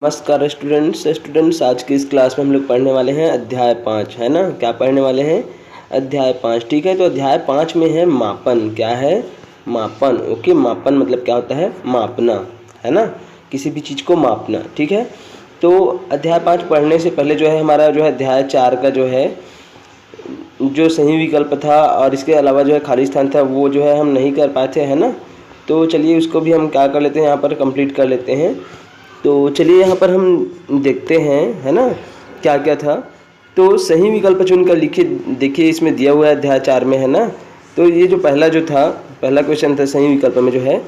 नमस्कार स्टूडेंट्स आज की इस क्लास में हम लोग पढ़ने वाले हैं अध्याय 5, है ना। क्या पढ़ने वाले हैं? अध्याय 5, ठीक है। तो अध्याय 5 में है मापन। क्या है? मापन। ओके, मापन मतलब क्या होता है? मापना, है ना, किसी भी चीज़ को मापना, ठीक है। तो अध्याय 5 पढ़ने से पहले जो है हमारा जो है अध्याय 4 का जो है जो सही विकल्प था और इसके अलावा जो है खाली स्थान था वो जो है हम नहीं कर पाए थे, है ना। तो चलिए उसको भी हम क्या कर लेते हैं, यहाँ पर कंप्लीट कर लेते हैं। तो चलिए यहाँ पर हम देखते हैं, है ना, क्या क्या था। तो सही विकल्प चुनकर लिखिए। देखिए इसमें दिया हुआ है अध्याय 4 में, है ना। तो ये जो पहला क्वेश्चन था सही विकल्प में जो है,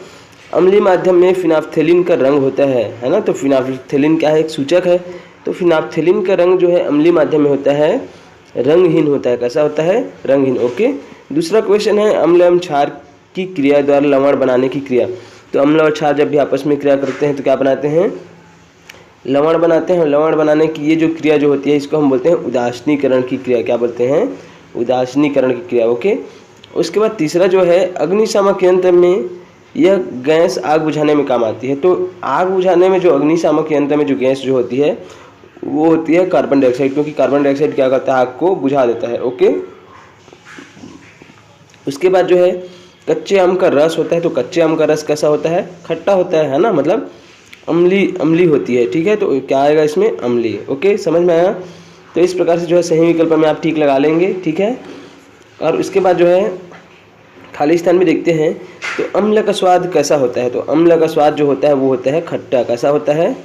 अम्लीय माध्यम में फिनाफ्थेलिन का रंग होता है ना। तो फिनाफ्थेलिन क्या है? एक सूचक है। तो फिनाफ्थेलिन का रंग जो है अम्लीय माध्यम में होता है रंगहीन होता है। कैसा होता है? रंगहीन। ओके। दूसरा क्वेश्चन है अम्ल एवं क्षार की क्रिया द्वारा लवण बनाने की क्रिया। तो अम्ल और क्षार जब भी आपस में क्रिया करते हैं तो क्या बनाते हैं? लवण बनाते हैं। लवण बनाने की ये जो क्रिया जो होती है इसको हम बोलते हैं उदासीनीकरण की क्रिया। क्या बोलते हैं? उदासीनीकरण की क्रिया। ओके। उसके बाद तीसरा जो है अग्निशामक यंत्र में यह गैस आग बुझाने में काम आती है। तो आग बुझाने में जो अग्निशामक यंत्र में जो गैस जो होती है वो होती है कार्बन डाइऑक्साइड, क्योंकि कार्बन डाइऑक्साइड क्या करता है? आग को बुझा देता है। ओके। उसके बाद जो है कच्चे आम का रस होता है। तो कच्चे आम का रस कैसा होता है? खट्टा होता है ना, मतलब अम्ली होती है, ठीक है। तो क्या आएगा इसमें? अम्ली। ओके, समझ में आया। तो इस प्रकार से जो है सही विकल्प में आप ठीक लगा लेंगे, ठीक है। और उसके बाद जो है खाली स्थान में देखते हैं। तो अम्ल का स्वाद कैसा होता है? तो अम्ल का स्वाद जो होता है वो होता है खट्टा। कैसा होता है?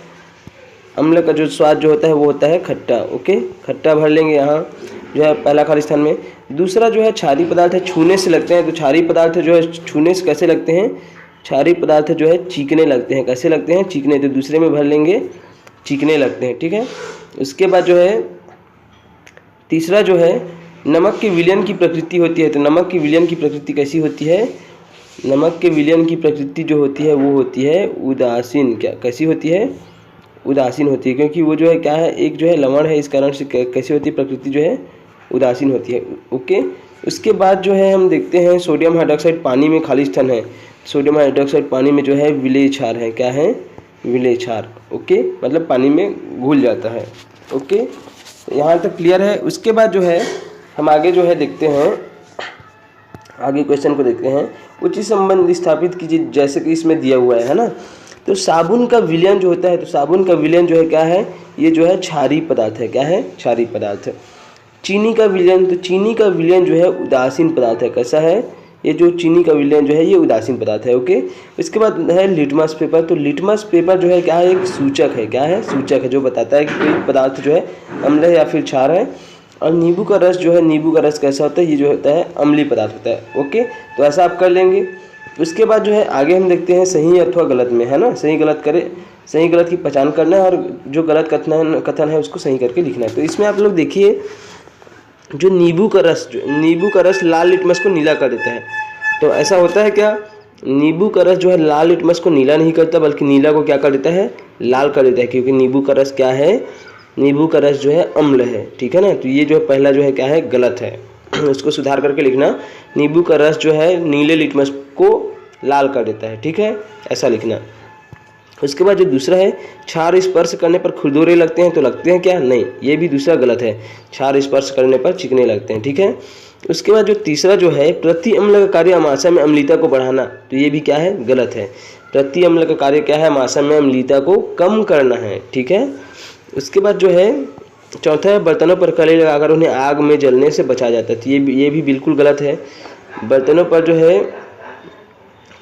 अम्ल का जो स्वाद जो होता है वो होता है खट्टा। ओके, खट्टा भर लेंगे यहाँ जो है पहला खाली स्थान में। दूसरा जो है क्षारीय पदार्थ है, छूने से लगते हैं। तो क्षारीय पदार्थ जो है छूने से कैसे लगते हैं? क्षारीय पदार्थ जो है चीकने लगते हैं। कैसे लगते हैं? चीकने। तो दूसरे में भर लेंगे चीकने लगते हैं, ठीक है। उसके बाद जो है तीसरा जो है नमक के विलयन की प्रकृति होती है। तो नमक की विलयन की प्रकृति कैसी होती है? नमक के विलयन की प्रकृति जो होती है वो होती है उदासीन। क्या कैसी होती है? उदासीन होती है, क्योंकि वो जो है क्या है? एक जो है लवण है, इस कारण से कैसी होती है? प्रकृति जो है उदासीन होती है। ओके। उसके बाद जो है हम देखते हैं सोडियम हाइड्रोक्साइड पानी में खाली स्थान है। सोडियम हाइड्रोक्साइड पानी में जो है विलेय क्षार है। क्या है? विलेय क्षार। ओके, मतलब पानी में घुल जाता है। ओके, यहाँ तक क्लियर है। उसके बाद जो है हम आगे जो है देखते हैं, आगे क्वेश्चन को देखते हैं। उचित संबंध स्थापित कीजिए, जैसे कि इसमें दिया हुआ है ना। तो साबुन का विलयन जो होता है, तो साबुन का विलयन जो है क्या है? ये जो है क्षारीय पदार्थ है। क्या है? क्षारीय पदार्थ। चीनी का विलयन, तो चीनी का विलयन जो है उदासीन पदार्थ है। कैसा है? ये जो चीनी का विलयन जो है ये उदासीन पदार्थ है। ओके। इसके बाद है लिटमस पेपर। तो लिटमस पेपर जो है क्या है? एक सूचक है। क्या है? सूचक है, जो बताता है कि कोई पदार्थ जो है अम्ल है या फिर क्षार है। और नींबू का रस जो है, नींबू का रस कैसा होता है? ये जो होता है अम्लीय पदार्थ होता है। ओके, तो ऐसा आप कर लेंगे। उसके बाद जो है आगे हम देखते हैं सही अथवा गलत में, है ना। सही गलत करें, सही गलत की पहचान करना है और जो गलत कथन है उसको सही करके लिखना है। तो इसमें आप लोग देखिए, जो नींबू का रस लाल लिटमस को नीला कर देता है। तो ऐसा होता है क्या? नींबू का रस जो है लाल लिटमस को नीला नहीं करता, बल्कि नीला को क्या कर देता है? लाल कर देता है, क्योंकि नींबू का रस क्या है? नींबू का रस जो है अम्ल है, ठीक है ना। तो ये जो पहला जो है क्या है? गलत है। उसको सुधार करके लिखना। नींबू का रस जो है नीले लिटमस को लाल कर देता है, ठीक है, ऐसा लिखना। उसके बाद जो दूसरा है क्षार स्पर्श करने पर खुरदुरे लगते हैं। तो लगते हैं क्या? नहीं, ये भी दूसरा गलत है। क्षार स्पर्श करने पर चिकने लगते हैं, ठीक है। उसके बाद जो तीसरा जो है प्रति अम्ल का कार्य अमाशय में अम्लीयता को बढ़ाना। तो ये भी क्या है? गलत है। प्रति अम्ल का कार्य क्या है? अमाशय में अम्लीयता को कम करना है, ठीक है। उसके बाद जो है चौथा है बर्तनों पर कलई लगाकर उन्हें आग में जलने से बचाया जाता है। तो ये भी बिल्कुल गलत है। बर्तनों पर जो है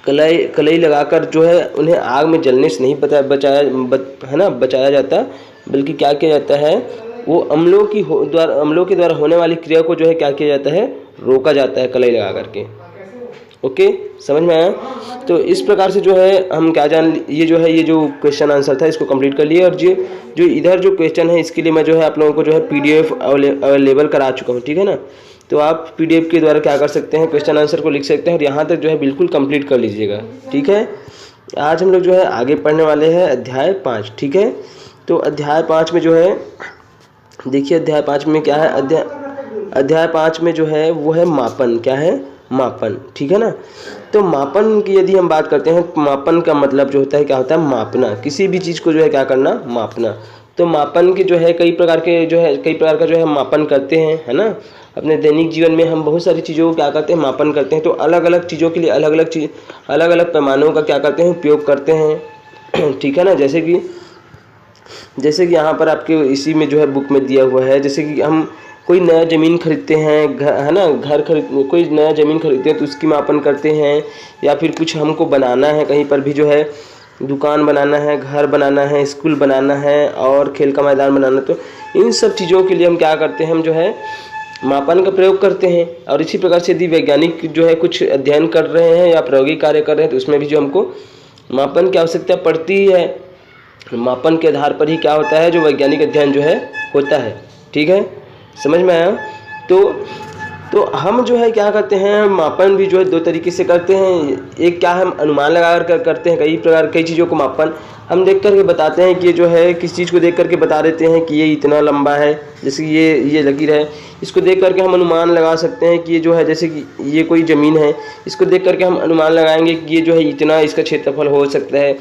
कलई लगाकर जो है उन्हें आग में जलने से नहीं बचाया जाता, बल्कि क्या किया जाता है? वो अम्लों के द्वारा होने वाली क्रिया को जो है क्या किया जाता है? रोका जाता है कलई लगा करके। ओके, समझ में आया। तो इस प्रकार से जो है हम क्या ये जो क्वेश्चन आंसर था इसको कंप्लीट कर लिए। और जो इधर जो क्वेश्चन है इसके लिए मैं जो है आप लोगों को जो है PDF अवेलेबल करा चुका हूँ, ठीक है ना। तो आप PDF के द्वारा क्या कर सकते हैं? क्वेश्चन आंसर को लिख सकते हैं और यहाँ तक जो है बिल्कुल कंप्लीट कर लीजिएगा, ठीक है। आज हम लोग जो है आगे पढ़ने वाले हैं अध्याय 5, ठीक है। तो अध्याय 5 में जो है देखिए, अध्याय 5 में क्या है? अध्याय 5 में जो है वो है मापन। क्या है? मापन, ठीक है ना। तो मापन की यदि हम बात करते हैं, मापन का मतलब जो होता है क्या होता है, मापना, किसी भी चीज़ को जो है क्या करना, मापना। तो मापन के जो है कई प्रकार का जो है मापन करते हैं, है ना। अपने दैनिक जीवन में हम बहुत सारी चीज़ों को क्या करते हैं, मापन करते हैं। तो अलग अलग चीज़ों के लिए अलग अलग पैमानों का क्या करते हैं, उपयोग करते हैं ठीक है ना। जैसे कि यहाँ पर आपके इसी में जो है बुक में दिया हुआ है, जैसे कि हम कोई नया ज़मीन खरीदते हैं, है ना, कोई नया ज़मीन खरीदते हैं तो उसकी मापन करते हैं, या फिर कुछ हमको बनाना है, कहीं पर भी जो है दुकान बनाना है, घर बनाना है, स्कूल बनाना है और खेल का मैदान बनाना, तो इन सब चीज़ों के लिए हम क्या करते हैं, हम जो है मापन का प्रयोग करते हैं। और इसी प्रकार से यदि वैज्ञानिक जो है कुछ अध्ययन कर रहे हैं या प्रायोगिक कार्य कर रहे हैं तो उसमें भी जो हमको मापन की आवश्यकता पड़ती ही है। मापन के आधार पर ही क्या होता है, जो वैज्ञानिक अध्ययन जो है होता है, ठीक है, समझ में आया। तो हम जो है क्या करते हैं, मापन भी जो है दो तरीके से करते हैं। एक क्या है, हम अनुमान लगा कर करते हैं, कई चीज़ों को मापन हम देख करके बताते हैं कि ये जो है किस चीज़ को देख करके बता देते हैं कि ये इतना लंबा है, जैसे कि ये लकीर है, इसको देख करके हम अनुमान लगा सकते हैं कि ये जो है, जैसे कि ये कोई ज़मीन है, इसको देख करके हम अनुमान लगाएंगे कि ये जो है इतना इसका क्षेत्रफल हो सकता है।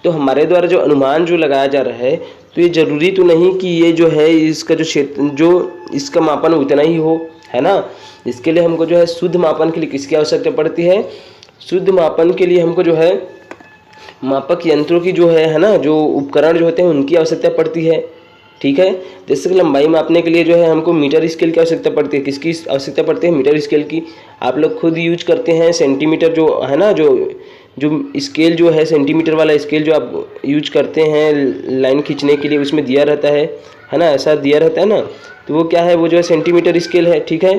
तो हमारे द्वारा जो अनुमान जो लगाया जा रहा है, तो ये ज़रूरी तो नहीं कि ये जो है इसका जो क्षेत्र जो इसका मापन उतना ही हो, है ना। इसके लिए हमको जो है शुद्ध मापन के लिए किसकी आवश्यकता पड़ती है, शुद्ध मापन के लिए हमको जो है मापक यंत्रों की जो है ना, जो उपकरण जो होते हैं उनकी आवश्यकता पड़ती है, ठीक है। जैसे कि लंबाई मापने के लिए जो है हमको मीटर स्केल की आवश्यकता पड़ती है। किसकी आवश्यकता पड़ती है, मीटर स्केल की। आप लोग खुद यूज करते हैं सेंटीमीटर जो है ना, जो स्केल जो है, सेंटीमीटर वाला स्केल जो आप यूज करते हैं लाइन खींचने के लिए, उसमें दिया रहता है ना, ऐसा दिया रहता है ना, तो वो क्या है, वो जो है सेंटीमीटर स्केल है, ठीक है।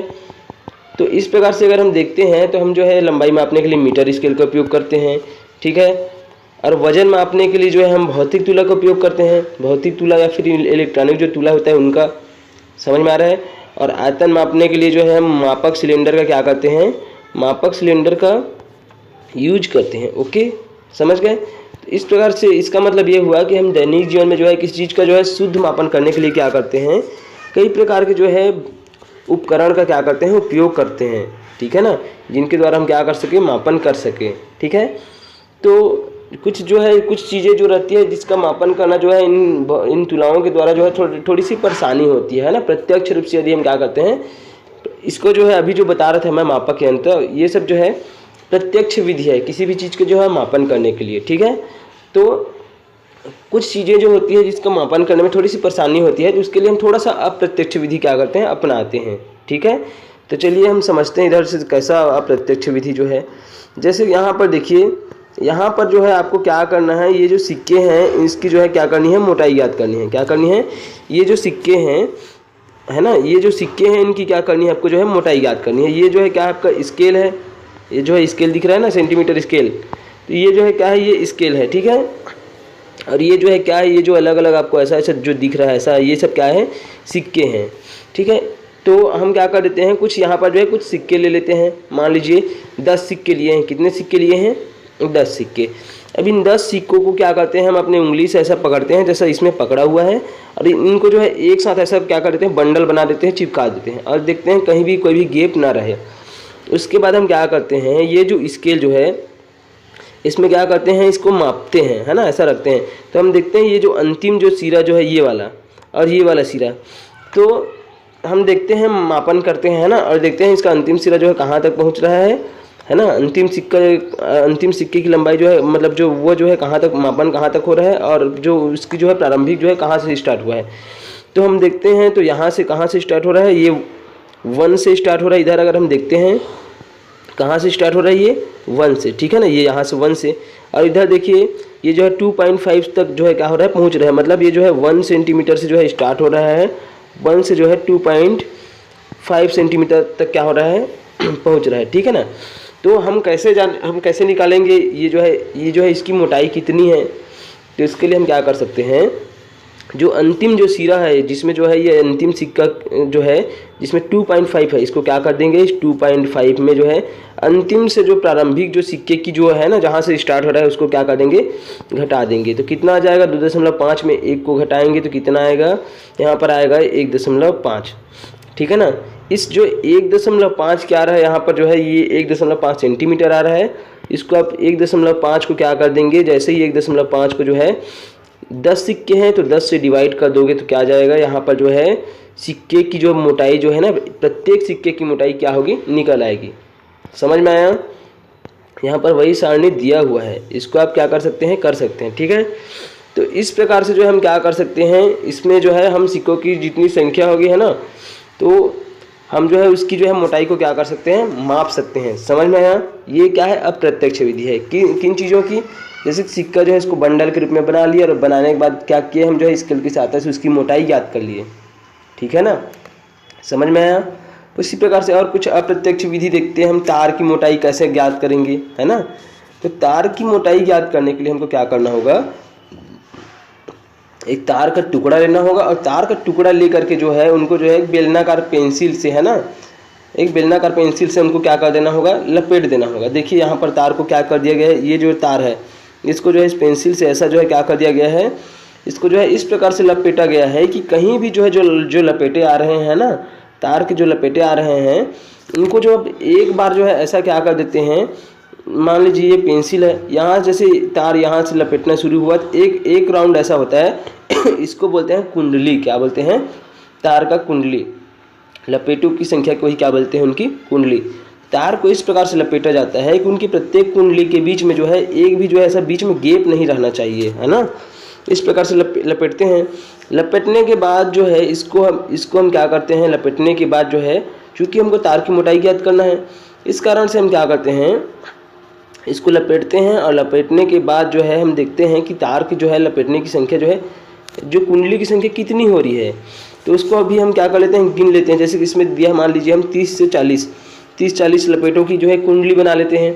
तो इस प्रकार से अगर हम देखते हैं तो हम जो है लंबाई मापने के लिए मीटर स्केल का उपयोग करते हैं, ठीक है। और वजन मापने के लिए जो है हम भौतिक तुला का उपयोग करते हैं, भौतिक तुला या फिर इलेक्ट्रॉनिक जो तुला होता है उनका, समझ में आ रहा है। और आयतन मापने के लिए जो है हम मापक सिलेंडर का क्या करते हैं, मापक सिलेंडर का यूज करते हैं, ओके, समझ गए। तो इस प्रकार से इसका मतलब ये हुआ कि हम दैनिक जीवन में जो है किसी चीज़ का जो है शुद्ध मापन करने के लिए क्या करते हैं, कई प्रकार के जो है उपकरण का क्या करते हैं, उपयोग करते हैं, ठीक है ना, जिनके द्वारा हम क्या कर सके, मापन कर सके, ठीक है। तो कुछ जो है कुछ चीज़ें जो रहती है जिसका मापन करना जो है इन तुलाओं के द्वारा जो है थोड़ी सी परेशानी होती है ना। प्रत्यक्ष रूप से यदि हम क्या करते हैं, तो इसको जो है अभी जो बता रहा था मैं मापक यंत्र, ये सब जो है प्रत्यक्ष विधि है किसी भी चीज़ के जो है मापन करने के लिए, ठीक है। तो कुछ चीज़ें जो होती है जिसका मापन करने में थोड़ी सी परेशानी होती है, तो उसके लिए हम थोड़ा सा अप्रत्यक्ष विधि क्या करते हैं, अपनाते हैं, ठीक है। तो चलिए हम समझते हैं इधर से कैसा अप्रत्यक्ष विधि जो है। जैसे यहाँ पर देखिए, यहाँ पर जो है आपको क्या करना है, ये जो सिक्के हैं इसकी जो है क्या करनी है, मोटाई ज्ञात करनी है। क्या करनी है, ये जो सिक्के हैं, है ना, ये जो सिक्के हैं इनकी क्या करनी है, आपको जो है मोटाई ज्ञात करनी है। ये जो है क्या आपका स्केल है, ये जो है स्केल दिख रहा है ना, सेंटीमीटर स्केल, तो ये जो है क्या है, ये स्केल है, ठीक है। और ये जो है क्या है, ये जो अलग अलग आपको ऐसा ऐसा जो दिख रहा है ऐसा, ये सब क्या है, सिक्के हैं, ठीक है। तो हम क्या कर देते हैं, कुछ यहाँ पर जो है कुछ सिक्के ले लेते हैं। मान लीजिए 10 सिक्के लिए हैं। कितने सिक्के लिए हैं, 10 सिक्के। अब इन 10 सिक्कों को क्या करते हैं, हम अपनी उंगली से ऐसा पकड़ते हैं जैसा इसमें पकड़ा हुआ है, और इनको जो है एक साथ ऐसा क्या कर देते हैं, बंडल बना देते हैं, चिपका देते हैं, और देखते हैं कहीं भी कोई भी गैप ना रहे। उसके बाद हम क्या करते हैं, ये जो स्केल जो है इसमें क्या करते हैं, इसको मापते हैं, है ना, ऐसा रखते हैं। तो हम देखते हैं ये जो अंतिम जो सिरा जो है ये वाला और ये वाला सिरा, तो हम देखते हैं, मापन करते हैं, है ना, और देखते हैं इसका अंतिम सिरा जो है कहाँ तक पहुँच रहा है ना। अंतिम सिक्के की लंबाई जो है, मतलब जो वो जो है कहाँ तक मापन कहाँ तक हो रहा है, और जो उसकी जो है प्रारंभिक जो है कहाँ से स्टार्ट हुआ है। तो हम देखते हैं, तो यहाँ से कहाँ से स्टार्ट हो रहा है, ये 1 से स्टार्ट हो रहा है। इधर अगर हम देखते हैं कहाँ से स्टार्ट हो रहा है, ये 1 से, ठीक है ना, ये यहाँ से 1 से। और इधर देखिए ये जो है 2.5 तक जो है क्या हो रहा है, पहुँच रहा है। मतलब ये जो है 1 सेंटीमीटर से जो है स्टार्ट हो रहा है, 1 से जो है 2.5 सेंटीमीटर तक क्या हो रहा है, पहुँच रहा है, ठीक है ना। तो हम कैसे निकालेंगे ये जो है इसकी मोटाई कितनी है। तो इसके लिए हम क्या कर सकते हैं, जो अंतिम जो सिरा है जिसमें जो है ये अंतिम सिक्का जो है जिसमें 2.5 है, इसको क्या कर देंगे, इस 2.5 में जो है अंतिम से जो प्रारंभिक जो सिक्के की जो है ना, जहाँ से स्टार्ट हो रहा है उसको क्या कर देंगे, घटा देंगे। तो कितना आ जाएगा, 2.5 में 1 को घटाएंगे तो कितना आएगा, यहाँ पर आएगा 1.5, ठीक है ना। इस जो 1.5 क्या आ रहा है यहाँ पर जो है ये 1.5 सेंटीमीटर आ रहा है। इसको आप 1.5 को क्या कर देंगे, जैसे ही 1.5 को जो है 10 सिक्के हैं तो 10 से डिवाइड कर दोगे तो क्या आ जाएगा, यहाँ पर जो है सिक्के की जो मोटाई जो है ना, प्रत्येक सिक्के की मोटाई क्या होगी, निकल आएगी। समझ में आया? यहाँ पर वही सारणी दिया हुआ है, इसको आप क्या कर सकते हैं, कर सकते हैं। ठीक है, तो इस प्रकार से जो है हम क्या कर सकते हैं, इसमें जो है हम सिक्कों की जितनी संख्या होगी है ना, तो हम जो है उसकी जो है मोटाई को क्या कर सकते हैं, माप सकते हैं। समझ में आया? ये क्या है, अप्रत्यक्ष विधि है। किन चीज़ों की, जैसे सिक्का जो है इसको बंडल के रूप में बना लिया और बनाने के बाद क्या किए, हम जो है स्केल की सहायता से उसकी मोटाई ज्ञात कर लिए। ठीक है ना, समझ में आया? उसी प्रकार से और कुछ अप्रत्यक्ष विधि देखते हैं हम, तार की मोटाई कैसे ज्ञात करेंगे, है ना। तो तार की मोटाई ज्ञात करने के लिए हमको क्या करना होगा, एक तार का टुकड़ा लेना होगा और तार का टुकड़ा लेकर के जो है उनको जो है एक बेलनाकार पेंसिल से, है ना, एक बेलनाकार पेंसिल से उनको क्या कर देना होगा, लपेट देना होगा। देखिए यहाँ पर तार को क्या कर दिया गया है, ये जो तार है इसको जो है इस पेंसिल से ऐसा जो है क्या कर दिया गया है, इसको जो है इस प्रकार से लपेटा गया है कि कहीं भी जो है जो लपेटे आ रहे हैं ना, तार के जो लपेटे आ रहे हैं उनको जो अब एक बार जो है ऐसा क्या कर देते हैं, मान लीजिए ये पेंसिल है, यहाँ जैसे तार यहाँ से लपेटना शुरू हुआ तो एक राउंड ऐसा होता है इसको बोलते हैं कुंडली। क्या बोलते हैं, तार का कुंडली। लपेटों की संख्या को ही क्या बोलते हैं, उनकी कुंडली। तार को इस प्रकार से लपेटा जाता है कि उनकी प्रत्येक कुंडली के बीच में जो है एक भी जो है ऐसा बीच में गैप नहीं रहना चाहिए, है ना। इस प्रकार से लपेटते हैं। लपेटने के बाद जो है इसको हम क्या करते हैं, लपेटने के बाद जो है चूँकि हमको तार की मोटाई ज्ञात करना है, इस कारण से हम क्या करते हैं, इसको लपेटते हैं और लपेटने के बाद जो है हम देखते हैं कि तार की जो है लपेटने की संख्या जो है, जो कुंडली की संख्या कितनी हो रही है, तो उसको अभी हम क्या कर लेते हैं, गिन लेते हैं। जैसे कि इसमें दिया, मान लीजिए हम 30 से 40 लपेटों की जो है कुंडली बना लेते हैं।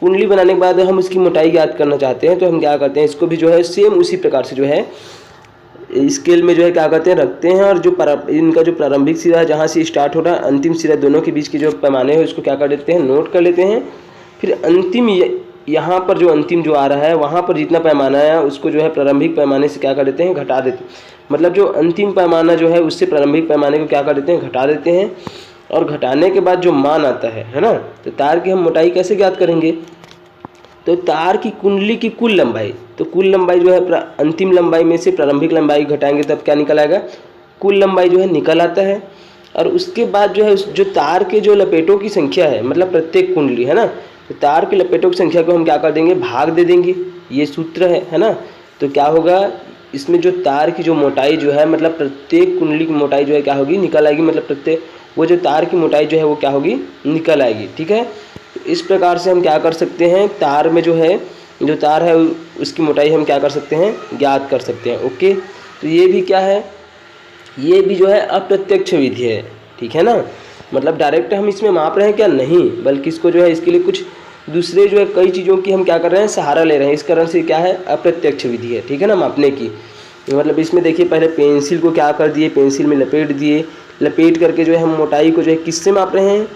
कुंडली बनाने के बाद हम उसकी मोटाई ज्ञात करना चाहते हैं तो हम क्या करते हैं, इसको भी जो है सेम उसी प्रकार से जो है स्केल में जो है क्या करते हैं, रखते हैं और जो इनका जो प्रारंभिक सिरा जहाँ से स्टार्ट हो रहा है अंतिम सिरा दोनों के बीच के जो पैमाने हैं उसको क्या कर देते हैं, नोट कर लेते हैं। फिर अंतिम यहाँ पर जो अंतिम जो आ रहा है वहाँ पर जितना पैमाना है उसको जो है प्रारंभिक पैमाने से क्या कर देते हैं, घटा देते हैं। मतलब जो अंतिम पैमाना जो है उससे प्रारंभिक पैमाने को क्या कर देते हैं, घटा देते हैं। और घटाने के बाद जो मान आता है ना, तो तार की हम मोटाई कैसे ज्ञात करेंगे, तो तार की कुंडली की कुल लंबाई, तो कुल लंबाई जो है अंतिम लंबाई में से प्रारंभिक लंबाई घटाएंगे तब क्या निकल आएगा, कुल लंबाई जो है निकल आता है। और उसके बाद जो है जो तार के जो लपेटों की संख्या है, मतलब प्रत्येक कुंडली है ना, तो तार के लपेटों की संख्या को हम क्या कर देंगे, भाग दे देंगे। ये सूत्र है ना। तो क्या होगा, इसमें जो तार की जो मोटाई जो है, मतलब प्रत्येक कुंडली की मोटाई जो है क्या होगी, निकल आएगी। मतलब प्रत्येक वो जो तार की मोटाई जो है वो क्या होगी, निकल आएगी। ठीक है, तो इस प्रकार से हम क्या कर सकते हैं, तार में जो है जो तार है उसकी मोटाई हम क्या कर सकते हैं, ज्ञात कर सकते हैं। ओके, तो ये भी क्या है, ये भी जो है अप्रत्यक्ष विधि है। ठीक है ना, मतलब डायरेक्ट हम इसमें माप रहे हैं क्या, नहीं, बल्कि इसको जो है इसके लिए कुछ दूसरे जो है कई चीज़ों की हम क्या कर रहे हैं, सहारा ले रहे हैं। इस कारण से क्या है, अप्रत्यक्ष विधि है। ठीक है ना, मापने की। मतलब इसमें देखिए पहले पेंसिल को क्या कर दिए, पेंसिल में लपेट दिए, लपेट करके जो है हम मोटाई को जो है किससे माप रहे हैं,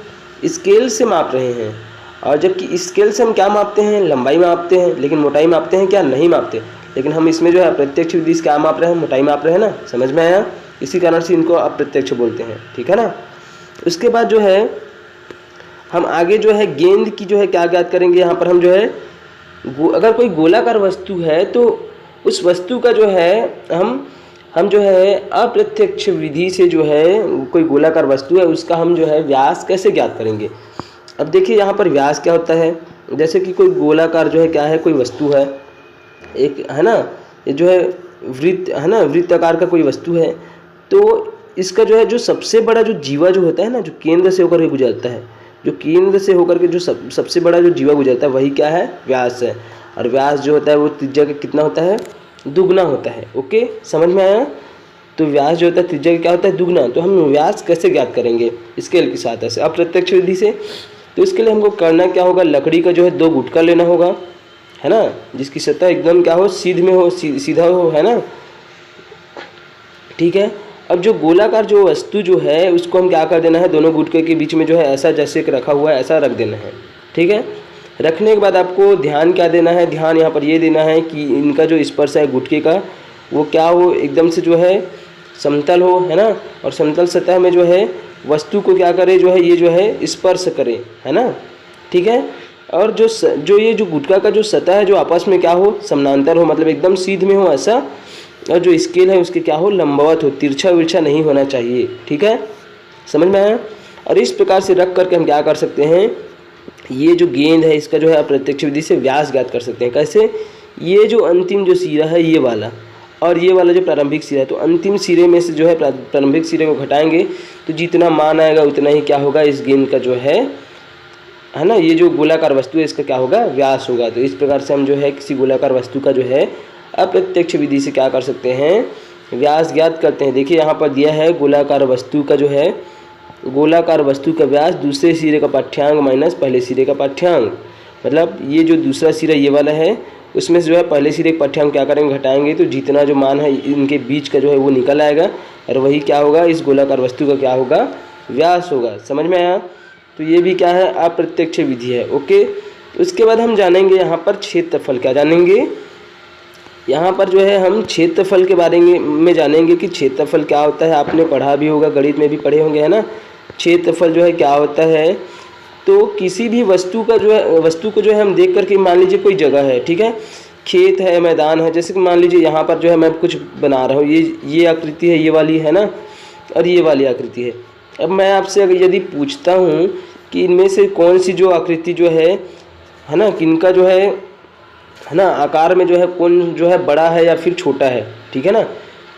स्केल से माप रहे हैं। और जबकि स्केल से हम क्या मापते हैं, लंबाई मापते हैं, लेकिन मोटाई मापते हैं क्या, नहीं मापते। लेकिन हम इसमें जो है अप्रत्यक्ष विधि से क्या माप रहे हैं, मोटाई माप रहे हैं ना। समझ में आया, इसी कारण से इनको अप्रत्यक्ष बोलते हैं। ठीक है ना। उसके बाद जो है हम आगे जो है गेंद की जो है क्या ज्ञात करेंगे। यहाँ पर हम जो है अगर कोई गोलाकार वस्तु है तो उस वस्तु का जो है हम जो है अप्रत्यक्ष विधि से जो है कोई गोलाकार वस्तु है उसका हम जो है व्यास कैसे ज्ञात करेंगे। अब देखिए यहाँ पर व्यास क्या होता है, जैसे कि कोई गोलाकार जो है क्या है, कोई वस्तु है एक, है ना, ये जो है वृत्त है ना, वृत्त आकार का कोई वस्तु है। तो इसका जो है जो सबसे बड़ा जो जीवा जो होता है ना, जो केंद्र से होकर के गुजरता है, जो केंद्र से होकर के जो सबसे बड़ा जो जीवा गुजरता है वही क्या है, व्यास है। और व्यास जो होता है वो त्रिज्या का कितना होता है, दुगना होता है। ओके, समझ में आया। तो व्यास जो होता है त्रिज्या का क्या होता है, दुगना। तो हम व्यास कैसे ज्ञात करेंगे, स्केल की सहायता से, अप्रत्यक्ष विधि से। तो इसके लिए हमको करना क्या होगा, लकड़ी का जो है 2 गुटका लेना होगा, है ना, जिसकी सतह एकदम क्या हो, सीध में हो, सीधा हो, है ना। ठीक है। अब जो गोलाकार जो वस्तु जो है उसको हम क्या कर देना है, दोनों गुटके के बीच में जो है ऐसा जैसे रखा हुआ है ऐसा रख देना है। ठीक है। रखने के बाद आपको ध्यान क्या देना है, ध्यान यहाँ पर ये देना है कि इनका जो स्पर्श है गुटके का वो क्या हो, एकदम से जो है समतल हो, है ना। और समतल सतह में जो है वस्तु को क्या करे जो है, ये जो है स्पर्श करे, है ना, ठीक है। और जो ये जो गुटका का जो सतह है जो आपस में क्या हो, समानांतर हो, मतलब एकदम सीध में हो ऐसा, और जो स्केल है उसके क्या हो, लंबवत हो, तिरछा विरछा नहीं होना चाहिए, ठीक है, समझ में आया। और इस प्रकार से रख करके हम क्या कर सकते हैं, ये जो गेंद है इसका जो है अप्रत्यक्ष विधि से व्यास ज्ञात कर सकते हैं। कैसे, ये जो अंतिम जो सिरा है ये वाला, और ये वाला जो प्रारंभिक सिरा है, तो अंतिम सिरे में से जो है प्रारंभिक सिरे को घटाएंगे तो जितना मान आएगा उतना ही क्या होगा, इस गेंद का जो है ना, ये जो गोलाकार वस्तु है इसका क्या होगा, व्यास होगा। तो इस प्रकार से हम जो है किसी गोलाकार वस्तु का जो है अप्रत्यक्ष विधि से क्या कर सकते हैं, व्यास ज्ञात करते हैं। देखिए यहाँ पर दिया है गोलाकार वस्तु का जो है, गोलाकार वस्तु का व्यास दूसरे सिरे का पाठ्यांक माइनस पहले सिरे का पाठ्यांक, मतलब ये जो दूसरा सिरा ये वाला है उसमें से जो है पहले सिरे का पाठ्यांक क्या करेंगे, घटाएंगे, तो जितना जो मान है इनके बीच का जो है वो निकल आएगा, और वही क्या होगा, इस गोलाकार वस्तु का क्या होगा, व्यास होगा। समझ में आया। तो ये भी क्या है, अप्रत्यक्ष विधि है। ओके, तो उसके बाद हम जानेंगे यहाँ पर क्षेत्रफल। क्या जानेंगे, यहाँ पर जो है हम क्षेत्रफल के बारे में जानेंगे कि क्षेत्रफल क्या होता है। आपने पढ़ा भी होगा, गणित में भी पढ़े होंगे, है ना। क्षेत्रफल जो है क्या होता है, तो किसी भी वस्तु का जो है, वस्तु को जो है हम देख करके, मान लीजिए कोई जगह है, ठीक है, खेत है, मैदान है, जैसे कि मान लीजिए यहाँ पर जो है मैं कुछ बना रहा हूँ, ये आकृति है, ये वाली है ना, और ये वाली आकृति है। अब मैं आपसे अगर यदि पूछता हूँ कि इनमें से कौन सी जो आकृति जो है ना, किनका जो है ना आकार में जो है कौन जो है बड़ा है या फिर छोटा है, ठीक है ना,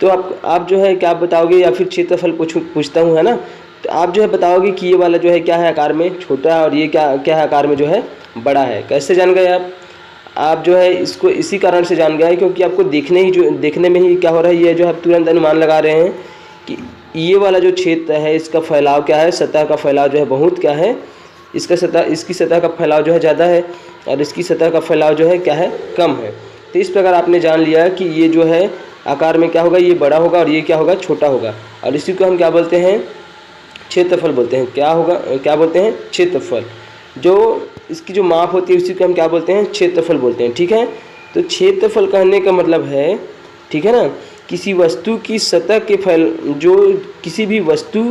तो आप जो है क्या बताओगे, या फिर क्षेत्रफल पूछता हूँ, है ना, तो आप जो है बताओगे कि ये वाला जो है क्या है आकार में छोटा है और ये क्या है आकार में जो है बड़ा है। कैसे जान गए आप जो है इसको इसी कारण से जान गए क्योंकि आपको देखने में ही क्या हो रहा है, ये जो है तुरंत अनुमान लगा रहे हैं कि ये वाला जो क्षेत्र है इसका फैलाव क्या है, सतह का फैलाव जो है बहुत क्या है, इसकी सतह का फैलाव जो है ज़्यादा है और इसकी सतह का फैलाव जो है क्या है, कम है। तो इस प्रकार आपने जान लिया कि ये जो है आकार में क्या होगा, ये बड़ा होगा और ये क्या होगा, छोटा होगा, और इसी को हम क्या बोलते हैं, क्षेत्रफल बोलते हैं। क्या बोलते हैं, क्षेत्रफल। जो इसकी जो माप होती है उसी को हम क्या बोलते हैं, क्षेत्रफल बोलते हैं, ठीक है। तो क्षेत्रफल कहने का मतलब है, ठीक है ना, किसी वस्तु की सतह के किसी भी वस्तु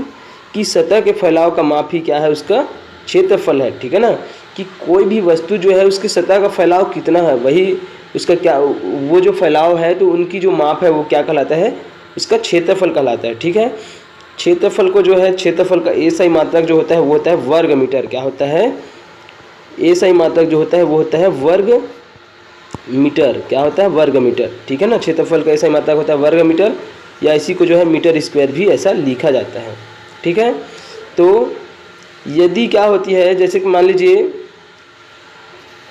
की सतह के फैलाव का माप ही क्या है, उसका क्षेत्रफल है, ठीक है ना। कि कोई भी वस्तु जो है उसकी सतह का फैलाव कितना है, वही उसका क्या, वो जो फैलाव है तो उनकी जो माप है वो क्या कहलाता है, उसका क्षेत्रफल कहलाता है, ठीक है। क्षेत्रफल को जो है, क्षेत्रफल का एसआई मात्रक जो होता है वो होता है वर्ग मीटर। क्या होता है, एसआई मात्रक जो होता है वो होता है वर्ग मीटर। क्या होता है, वर्ग मीटर, ठीक है ना। क्षेत्रफल का एसआई मात्रक होता है वर्ग मीटर, या इसी को जो है मीटर स्क्वायर भी ऐसा लिखा जाता है, ठीक है। तो यदि क्या होती है, जैसे कि मान लीजिए,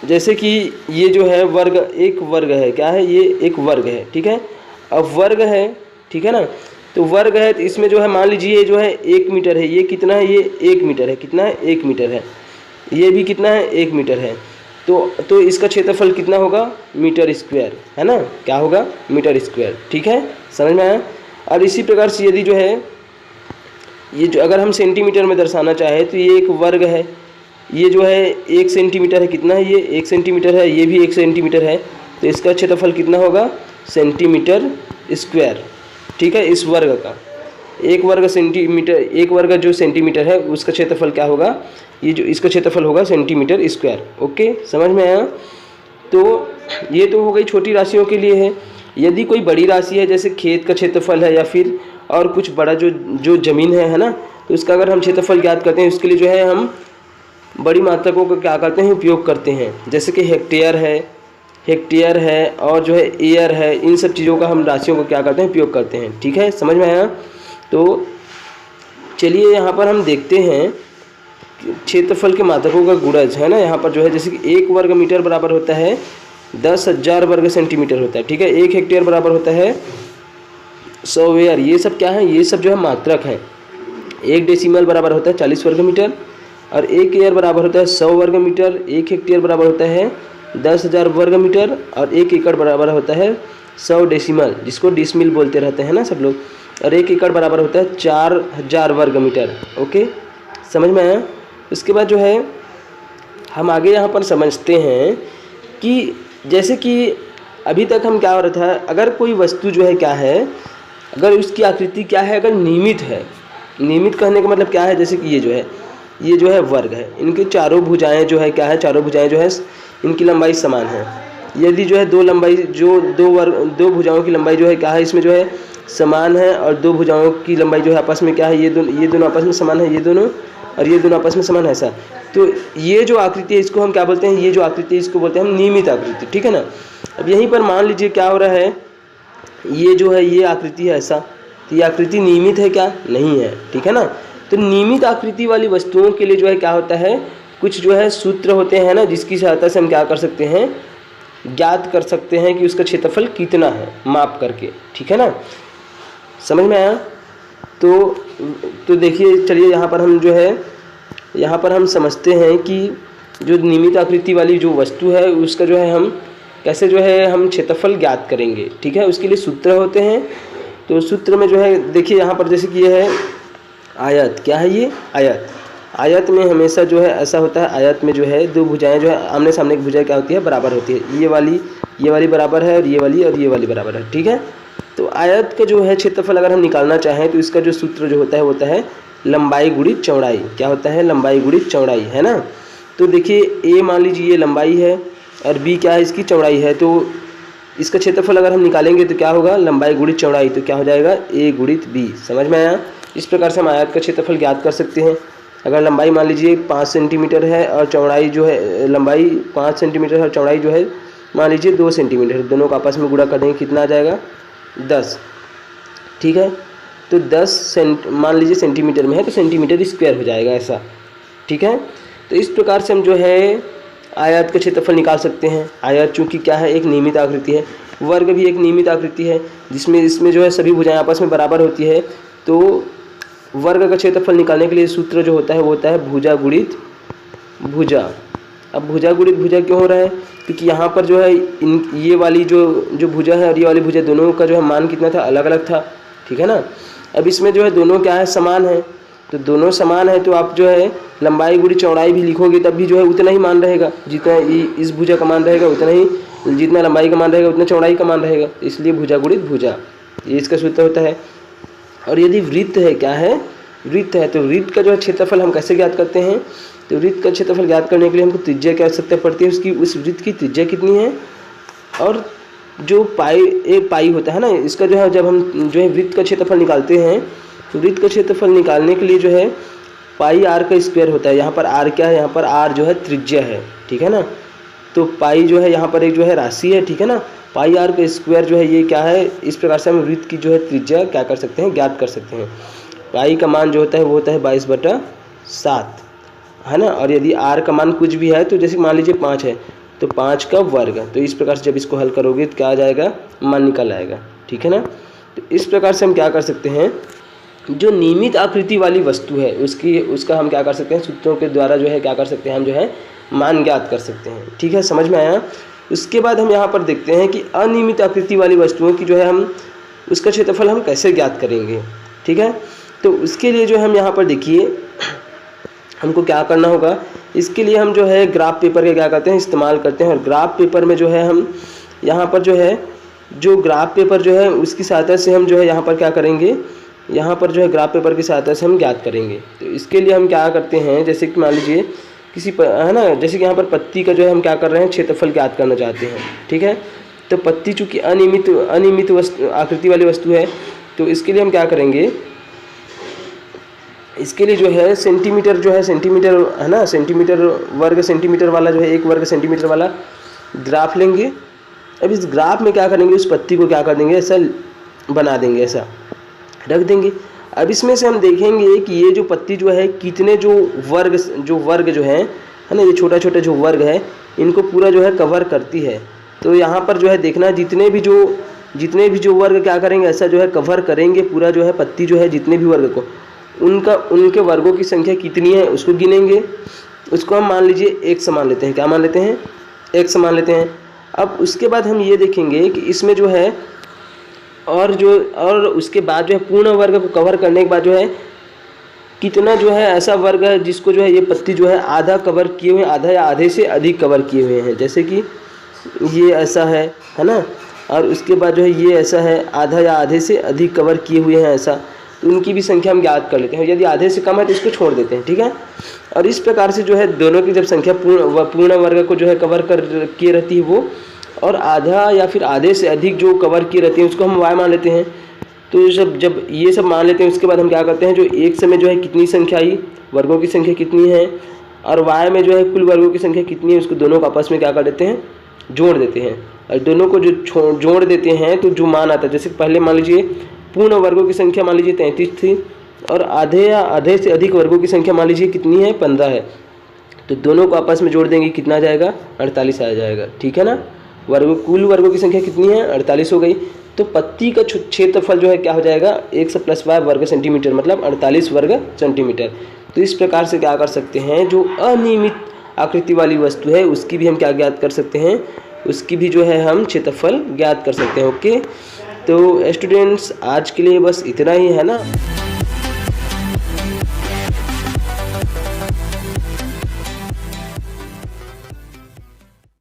जैसे कि ये जो है वर्ग, एक वर्ग है, क्या है, ये एक वर्ग है, ठीक है। अब वर्ग है, ठीक है ना, तो वर्ग है, तो इसमें जो है मान लीजिए ये जो है 1 मीटर है, ये कितना है, ये 1 मीटर है, कितना है, 1 मीटर है, ये भी कितना है, 1 मीटर है, तो इसका क्षेत्रफल कितना होगा, मीटर स्क्वायर, है ना, क्या होगा, मीटर स्क्वायर, ठीक है, समझ में आया। और इसी प्रकार से यदि जो है ये जो अगर हम सेंटीमीटर में दर्शाना चाहे तो ये एक वर्ग है, ये जो है 1 सेंटीमीटर है, कितना है, ये 1 सेंटीमीटर है, ये भी 1 सेंटीमीटर है, तो इसका क्षेत्रफल कितना होगा, सेंटीमीटर स्क्वायर, ठीक है। इस वर्ग का एक वर्ग जो सेंटीमीटर है उसका क्षेत्रफल क्या होगा, ये जो इसका क्षेत्रफल होगा सेंटीमीटर स्क्वायर। ओके, समझ में आया। तो ये तो हो गई छोटी राशियों के लिए है। यदि कोई बड़ी राशि है, जैसे खेत का क्षेत्रफल है या फिर और कुछ बड़ा जो ज़मीन है ना, तो उसका अगर हम क्षेत्रफल ज्ञात करते हैं, उसके लिए जो है हम बड़ी मात्रकों का क्या करते हैं, उपयोग करते हैं। जैसे कि हेक्टेयर है और जो है एयर है, इन सब चीज़ों का हम राशियों को क्या करते हैं, उपयोग करते हैं, ठीक है, समझ में आया। तो चलिए यहाँ पर हम देखते हैं क्षेत्रफल के मात्रकों का गुणज, है ना। यहाँ पर जो है जैसे कि 1 वर्ग मीटर बराबर होता है 10,000 वर्ग सेंटीमीटर होता है, ठीक है। 1 हेक्टेयर बराबर होता है 100 एयर, ये सब क्या है, ये सब जो है मात्रक है। 1 डेसिमल बराबर होता है 40 वर्ग मीटर, और 1 एयर बराबर होता है 100 वर्ग मीटर। 1 हेक्टेयर बराबर होता है 10,000 वर्ग मीटर, और 1 एकड़ बराबर होता है 100 डेसिमल, जिसको डिसमिल बोलते रहते हैं ना सब लोग, और 1 एकड़ बराबर होता है 4000 वर्ग मीटर। ओके, समझ में आया। उसके बाद जो है हम आगे यहाँ पर समझते हैं कि जैसे कि अभी तक हम क्या हो रहा था, अगर कोई वस्तु जो है क्या है, अगर उसकी आकृति क्या है, अगर नियमित है, नियमित कहने का मतलब क्या है, जैसे कि ये जो है वर्ग है, इनकी चारों भुजाएं जो है क्या है, चारों भुजाएं जो है इनकी लंबाई समान है। यदि जो है दो भुजाओं की लंबाई जो है क्या है, इसमें जो है समान है, और दो भुजाओं की लंबाई जो है आपस में क्या है, ये दोनों आपस में समान है, ये दोनों और ये दोनों आपस में समान है ऐसा, तो ये जो आकृति है इसको हम क्या बोलते हैं, ये जो आकृति है इसको बोलते हैं हम नियमित आकृति, ठीक है ना। अब यहीं पर मान लीजिए क्या हो रहा है, ये जो है ये आकृति है ऐसा, तो ये आकृति नियमित है क्या, नहीं है, ठीक है ना। तो नियमित आकृति वाली वस्तुओं के लिए जो है क्या होता है, कुछ जो है सूत्र होते हैं ना, जिसकी सहायता से हम क्या कर सकते हैं, ज्ञात कर सकते हैं कि उसका क्षेत्रफल कितना है, माप करके, ठीक है ना। समझ में आया। तो देखिए, चलिए यहाँ पर हम समझते हैं कि जो नियमित आकृति वाली जो वस्तु है उसका जो है हम कैसे जो है हम क्षेत्रफल ज्ञात करेंगे, ठीक है। उसके लिए सूत्र होते हैं। तो सूत्र में जो है देखिए यहाँ पर जैसे कि ये है आयत, क्या है ये आयत में हमेशा जो है ऐसा होता है, आयत में जो है दो भुजाएं जो है आमने सामने की भुजाएं क्या होती है, बराबर होती है। ये वाली बराबर है और ये वाली बराबर है, ठीक है। तो आयत का जो है क्षेत्रफल अगर हम निकालना चाहें तो इसका जो सूत्र जो होता है लंबाई गुणित चौड़ाई। क्या होता है, लंबाई गुणित चौड़ाई, है ना। तो देखिए ए मान लीजिए ये लंबाई है और बी क्या है, इसकी चौड़ाई है। तो इसका क्षेत्रफल अगर हम निकालेंगे तो क्या होगा, लंबाई गुणित चौड़ाई, तो क्या हो जाएगा ए गुणित बी। समझ में आया। इस प्रकार से हम आयत का क्षेत्रफल ज्ञात कर सकते हैं। अगर लंबाई मान लीजिए 5 सेंटीमीटर है और चौड़ाई जो है, लंबाई 5 सेंटीमीटर है और चौड़ाई जो है मान लीजिए 2 सेंटीमीटर, दोनों को आपस में गुणा कर देंगे, कितना आ जाएगा 10, ठीक है। तो 10 मान लीजिए सेंटीमीटर में है तो सेंटीमीटर स्क्वायर हो जाएगा ऐसा, ठीक है। तो इस प्रकार से हम जो है आयत का क्षेत्रफल निकाल सकते हैं। आयत चूँकि क्या है, एक नियमित आकृति है। वर्ग भी एक नियमित आकृति है इसमें जो है सभी भुजाएं आपस में बराबर होती है। तो वर्ग का क्षेत्रफल निकालने के लिए सूत्र जो होता है वो होता है भुजा गुणित भुजा। अब भुजा गुणित भुजा क्यों हो रहा है, क्योंकि यहाँ पर जो है ये वाली जो भुजा है और ये वाली भुजा, दोनों का जो है मान कितना था, अलग अलग था, ठीक है ना। अब इसमें जो है दोनों क्या है, समान है। तो दोनों समान है तो आप जो है लंबाई गुणित चौड़ाई भी लिखोगे तब भी जो है उतना ही मान रहेगा, जितना इस भुजा का मान रहेगा उतना ही, जितना लंबाई का मान रहेगा उतना चौड़ाई का मान रहेगा, इसलिए भुजा गुणित भुजा, ये इसका सूत्र होता है। और यदि वृत्त है, क्या है, वृत्त है, तो वृत्त का जो है क्षेत्रफल हम कैसे ज्ञात करते हैं। तो वृत्त का क्षेत्रफल ज्ञात करने के लिए हमको त्रिज्या की आवश्यकता पड़ती है, उस वृत्त की त्रिज्या कितनी है। और जो पाई होता है ना, इसका जो है जब हम जो है वृत्त का क्षेत्रफल निकालते हैं तो वृत्त का क्षेत्रफल निकालने के लिए जो है पाई आर का स्क्वायर होता है। यहाँ पर आर क्या है, यहाँ पर आर जो है त्रिज्या है, ठीक है ना। तो पाई जो है यहाँ पर एक जो है राशि है, ठीक है ना। पाई आर का स्क्वायर जो है ये क्या है, इस प्रकार से हम वृत्त की जो है त्रिज्या क्या कर सकते हैं, ज्ञात कर सकते हैं। पाई का मान जो होता है वो होता है 22/7, है ना। और यदि आर का मान कुछ भी है तो जैसे मान लीजिए 5 है तो 5 का वर्ग। तो इस प्रकार से जब इसको हल करोगे तो क्या आ जाएगा, मान निकल आएगा, ठीक है ना। तो इस प्रकार से हम क्या कर सकते हैं, जो नियमित आकृति वाली वस्तु है उसका हम क्या कर सकते हैं, सूत्रों के द्वारा जो है क्या कर सकते हैं, हम जो है मान ज्ञात कर सकते हैं, ठीक है। समझ में आया। उसके बाद हम यहाँ पर देखते हैं कि अनियमित आकृति वाली वस्तुओं की जो है हम उसका क्षेत्रफल हम कैसे ज्ञात करेंगे, ठीक है। तो उसके लिए जो हम यहाँ पर देखिए हमको क्या करना होगा, इसके लिए हम जो है ग्राफ पेपर का क्या करते हैं, इस्तेमाल करते हैं। और ग्राफ पेपर में जो है हम यहाँ पर जो है जो ग्राफ पेपर जो है उसकी सहायता से हम जो है यहाँ पर क्या करेंगे, यहाँ पर जो है ग्राफ पेपर की सहायता से हम ज्ञात करेंगे। तो इसके लिए हम क्या करते हैं, जैसे कि मान लीजिए है ना, जैसे कि यहाँ पर पत्ती का जो है हम क्या कर रहे हैं, क्षेत्रफल ज्ञात करना चाहते हैं, ठीक है। तो पत्ती चूँकि अनियमित आकृति वाली वस्तु है तो इसके लिए हम क्या करेंगे, इसके लिए जो है सेंटीमीटर जो है, सेंटीमीटर है ना, सेंटीमीटर वर्ग सेंटीमीटर वाला जो है 1 वर्ग सेंटीमीटर वाला ग्राफ लेंगे। अब इस ग्राफ में क्या करेंगे, उस पत्ती को क्या कर देंगे, ऐसा बना देंगे, ऐसा रख देंगे। अब इसमें से हम देखेंगे कि ये जो पत्ती जो है कितने जो वर्ग जो है ना, ये छोटा छोटा जो वर्ग है इनको पूरा जो है कवर करती है। तो यहाँ पर जो है देखना, जितने भी जो वर्ग क्या करेंगे, ऐसा जो है कवर करेंगे पूरा जो है पत्ती जो है, जितने भी वर्ग को उनके वर्गों की संख्या कितनी है उसको गिनेंगे। उसको हम मान लीजिए एक समान लेते हैं, क्या मान लेते हैं, एक समान लेते हैं। अब उसके बाद हम ये देखेंगे कि इसमें जो है और उसके बाद जो है पूर्ण वर्ग को कवर करने के बाद जो है कितना जो है ऐसा वर्ग है जिसको जो है ये पत्ती जो है आधा कवर किए हुए, आधा या आधे से अधिक कवर किए हुए हैं। जैसे कि ये ऐसा है ना, और उसके बाद जो है ये ऐसा है, आधा या आधे से अधिक कवर किए हुए हैं ऐसा। तो उनकी भी संख्या हम ज्ञात कर लेते हैं। यदि आधे से कम है तो इसको छोड़ देते हैं, ठीक है। और इस प्रकार से जो है दोनों की जब संख्या पूर्ण वर्ग को जो है कवर कर किए रहती है वो, और आधा या फिर आधे से अधिक जो कवर किए रहती है उसको हम y मान लेते हैं। तो जब ये सब मान लेते हैं उसके बाद हम क्या करते हैं, जो एक समय जो है कितनी संख्या आई, वर्गों की संख्या कितनी है, और y में जो है कुल वर्गों की संख्या कितनी है, उसको दोनों को आपस में क्या कर देते हैं, जोड़ देते हैं। और दोनों को जो जोड़ देते हैं तो जो मान आता है, जैसे पहले मान लीजिए पूर्ण वर्गों की संख्या मान लीजिए 33 थी, और आधे या आधे से अधिक वर्गों की संख्या मान लीजिए कितनी है, 15 है। तो दोनों को आपस में जोड़ देंगे, कितना आ जाएगा, 48 आ जाएगा, ठीक है ना। कुल वर्गों की संख्या कितनी है, 48 हो गई। तो पत्ती का क्षेत्रफल जो है क्या हो जाएगा, 1 + y वर्ग सेंटीमीटर, मतलब 48 वर्ग सेंटीमीटर। तो इस प्रकार से क्या कर सकते हैं, जो अनियमित आकृति वाली वस्तु है उसकी भी हम क्या ज्ञात कर सकते हैं, उसकी भी जो है हम क्षेत्रफल ज्ञात कर सकते हैं। ओके, तो स्टूडेंट्स आज के लिए बस इतना ही है ना।